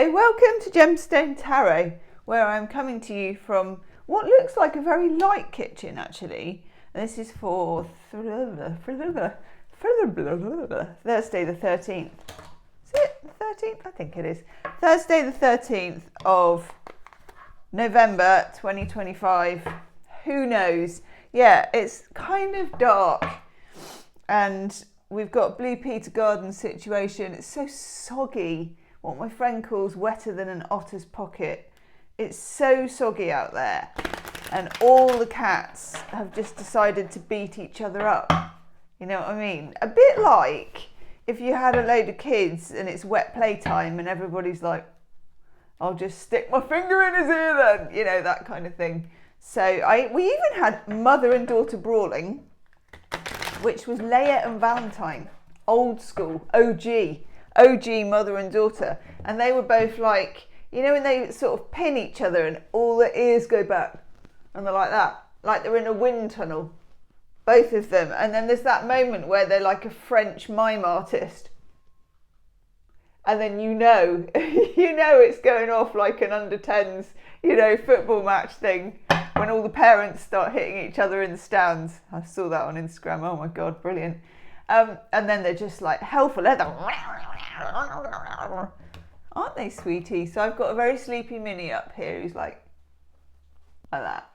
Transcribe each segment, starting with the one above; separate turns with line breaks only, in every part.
Hello, welcome to Gemstone Tarot, where I'm coming to you from what looks like a very light kitchen actually. This is for Thursday the 13th. Is it the 13th? I think it is. Thursday the 13th of November 2025. Who knows? Yeah, it's kind of dark and we've got Blue Peter Garden situation. It's so soggy. What my friend calls wetter than an otter's pocket. It's so soggy out there. And all the cats have just decided to beat each other up. You know what I mean? A bit like if you had a load of kids and it's wet playtime and everybody's like, I'll just stick my finger in his ear then. You know, that kind of thing. So we even had mother and daughter brawling, which was Leia and Valentine. Old school, OG mother and daughter, and they were both like, you know, when they sort of pin each other and all their ears go back and they're like that, like they're in a wind tunnel, both of them. And then there's that moment where they're like a French mime artist, and then you know it's going off like an under 10s, you know, football match thing when all the parents start hitting each other in the stands. I saw that on Instagram. Oh my god, brilliant. And then they're just like hell for leather. Aren't they, sweetie? So I've got a very sleepy Minnie up here who's like that.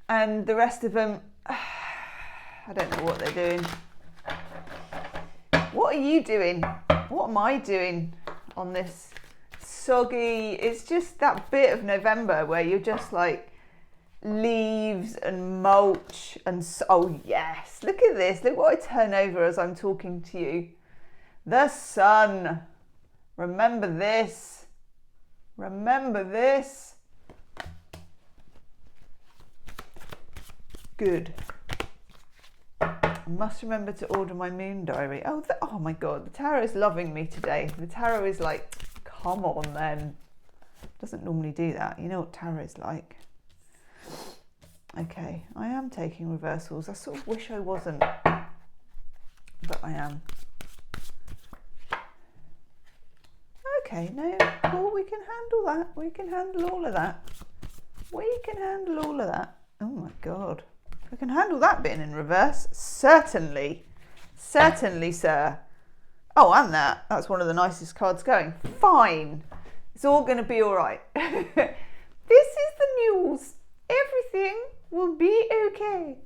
And the rest of them, I don't know what they're doing. What are you doing? What am I doing on this soggy? It's just that bit of November where you're just like, leaves and mulch and oh yes, look at this, look what I turn over as I'm talking to you. The sun. Remember this, good. I must remember to order my moon diary. Oh my god, the tarot is loving me today. The tarot is like, come on then. Doesn't normally do that. You know what tarot is like. Okay, I am taking reversals. I sort of wish I wasn't, but I am. Okay, no, cool, we can handle that. We can handle all of that. We can handle all of that. Oh my god. We can handle that being in reverse. Certainly. Certainly, sir. Oh, and that. That's one of the nicest cards going. Fine. It's all going to be all right. This is the news. Everything will be okay.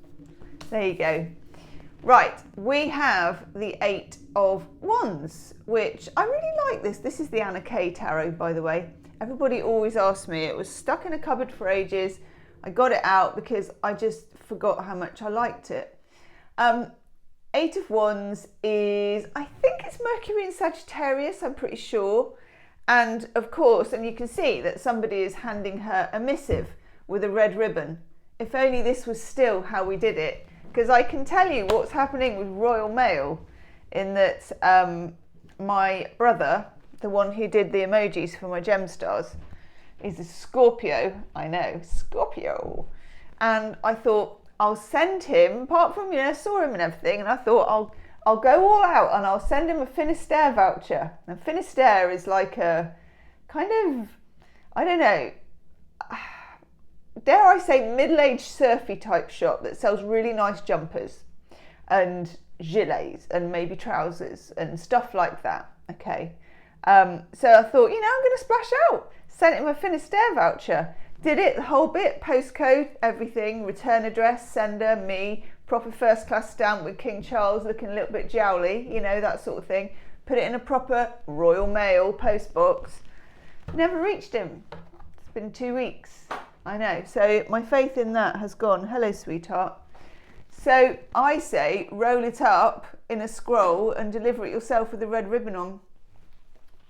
There you go. Right, we have the 8 of Wands, which I really like this. This is the Anna Kay Tarot, by the way. Everybody always asks me. It was stuck in a cupboard for ages. I got it out because I just forgot how much I liked it. 8 of Wands is, I think it's Mercury in Sagittarius, I'm pretty sure. And of course, and you can see that somebody is handing her a missive with a red ribbon. If only this was still how we did it. Because I can tell you what's happening with Royal Mail in that my brother, the one who did the emojis for my Gemstars, is a Scorpio. I know, Scorpio. And I thought I'll send him, apart from, you know, I saw him and everything, and I thought I'll go all out and I'll send him a Finistère voucher. And Finistère is like a kind of, I don't know, dare I say, middle-aged surfy type shop that sells really nice jumpers and gilets and maybe trousers and stuff like that. Okay. So I thought, you know, I'm going to splash out. Sent him a Finistère voucher. Did it the whole bit, postcode, everything, return address, sender, me, proper first class stamp with King Charles looking a little bit jowly, you know, that sort of thing. Put it in a proper Royal Mail post box. Never reached him. It's been 2 weeks. I know, so my faith in that has gone. Hello, sweetheart. So I say, roll it up in a scroll and deliver it yourself with a red ribbon on.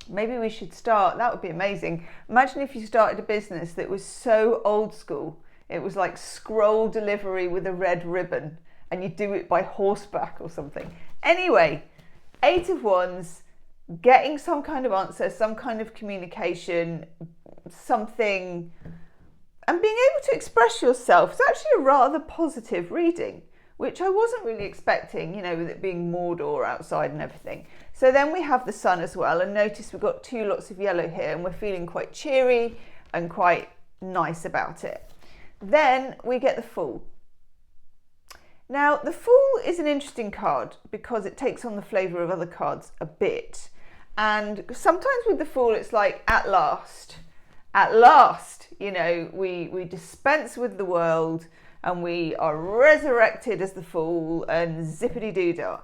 Maybe we should start. That would be amazing. Imagine if you started a business that was so old school. It was like scroll delivery with a red ribbon and you do it by horseback or something. Anyway, 8 of Wands, getting some kind of answer, some kind of communication, something, and being able to express yourself. It's actually a rather positive reading. which I wasn't really expecting, you know, with it being Mordor outside and everything. So then we have the sun as well, and notice we've got two lots of yellow here, and we're feeling quite cheery and quite nice about it. Then we get the Fool. Now, the Fool is an interesting card because it takes on the flavour of other cards a bit. And sometimes with the Fool, it's like, at last, you know, we dispense with the world and we are resurrected as the Fool and zippity-doo-dah.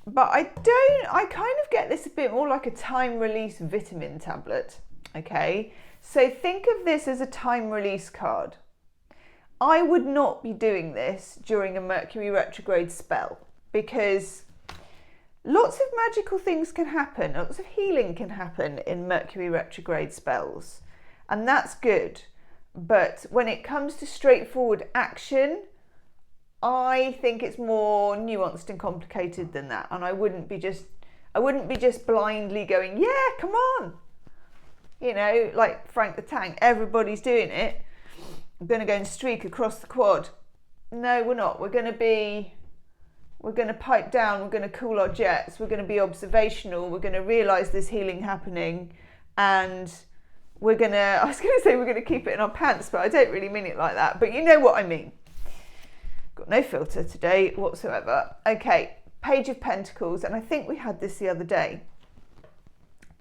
But I kind of get this a bit more like a time release vitamin tablet, okay? So think of this as a time release card. I would not be doing this during a Mercury retrograde spell because lots of magical things can happen, lots of healing can happen in Mercury retrograde spells, and that's good. But when it comes to straightforward action, I think it's more nuanced and complicated than that, and I wouldn't be just blindly going, yeah, come on, you know, like Frank the Tank, everybody's doing it, I'm going to go and streak across the quad. No, we're not. We're going to pipe down, we're going to cool our jets, we're going to be observational, we're going to realise there's healing happening, and we're going to keep it in our pants, but I don't really mean it like that, but you know what I mean. Got no filter today whatsoever. Okay, Page of Pentacles, and I think we had this the other day.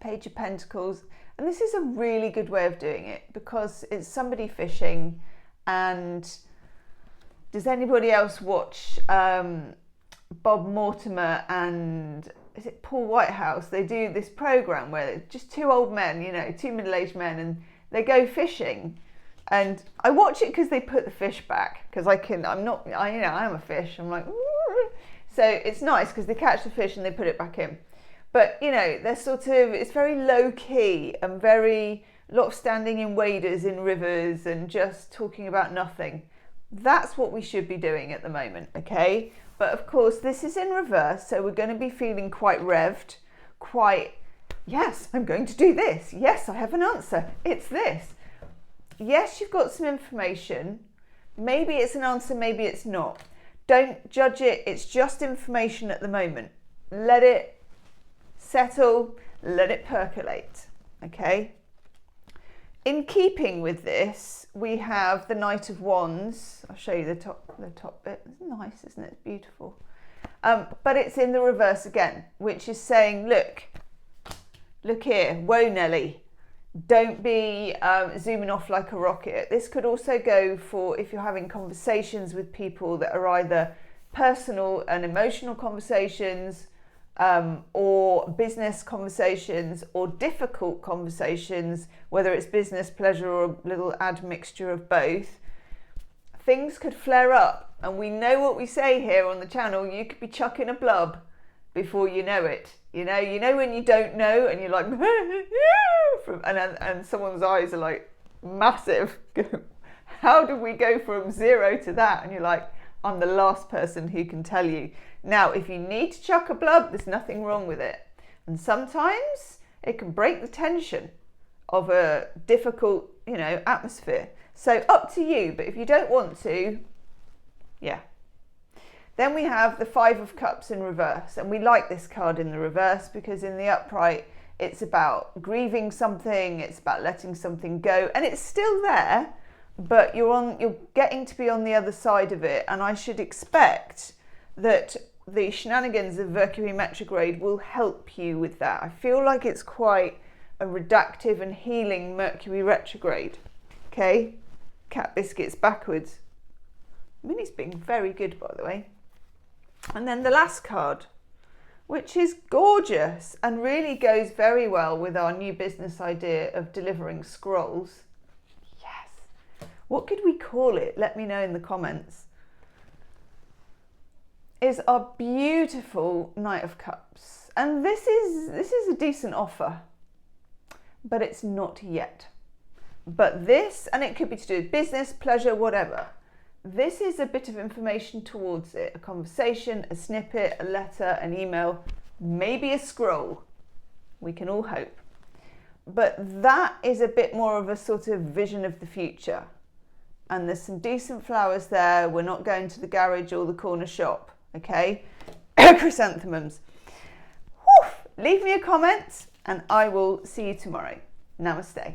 Page of Pentacles, and this is a really good way of doing it because it's somebody fishing. And does anybody else watch Bob Mortimer and is it Paul Whitehouse? They do this program where it's just two old men, you know, two middle-aged men, and they go fishing. And I watch it because they put the fish back, because I am a fish. I'm like, ooh. So it's nice because they catch the fish and they put it back in. But, you know, they're it's very low key and a lot of standing in waders in rivers and just talking about nothing. That's what we should be doing at the moment, okay? But of course, this is in reverse, so we're going to be feeling quite revved, yes, I'm going to do this. Yes, I have an answer. It's this. Yes, you've got some information. Maybe it's an answer, maybe it's not. Don't judge it. It's just information at the moment. Let it settle, let it percolate, okay? In keeping with this, we have the Knight of Wands. I'll show you the top bit. It's nice, isn't it? It's beautiful. But it's in the reverse again, which is saying, look here, whoa Nelly, don't be zooming off like a rocket. This could also go for if you're having conversations with people that are either personal and emotional conversations, or business conversations, or difficult conversations, whether it's business, pleasure, or a little admixture of both. Things could flare up, and we know what we say here on the channel. You could be chucking a blub before you know it. You know when you don't know and you're like, and someone's eyes are like massive. How do we go from 0 to that? And you're like, I'm the last person who can tell you. Now, if you need to chuck a blub, there's nothing wrong with it. And sometimes it can break the tension of a difficult, atmosphere. So up to you, but if you don't want to, yeah. Then we have the Five of Cups in reverse, and we like this card in the reverse because in the upright, it's about grieving something, it's about letting something go, and it's still there, but you're getting to be on the other side of it, and I should expect that the shenanigans of Mercury retrograde will help you with that. I feel like it's quite a reductive and healing Mercury retrograde. Okay, Cat Biscuits backwards. Minnie's being very good, by the way. And then the last card, which is gorgeous and really goes very well with our new business idea of delivering scrolls. Yes. What could we call it? Let me know in the comments. Is our beautiful Knight of Cups. And this is a decent offer, but it's not yet. But this, and it could be to do with business, pleasure, whatever. This is a bit of information towards it. A conversation, a snippet, a letter, an email, maybe a scroll. We can all hope. But that is a bit more of a sort of vision of the future. and there's some decent flowers there. We're not going to the garage or the corner shop, okay? Chrysanthemums. Whew. Leave me a comment and I will see you tomorrow. Namaste.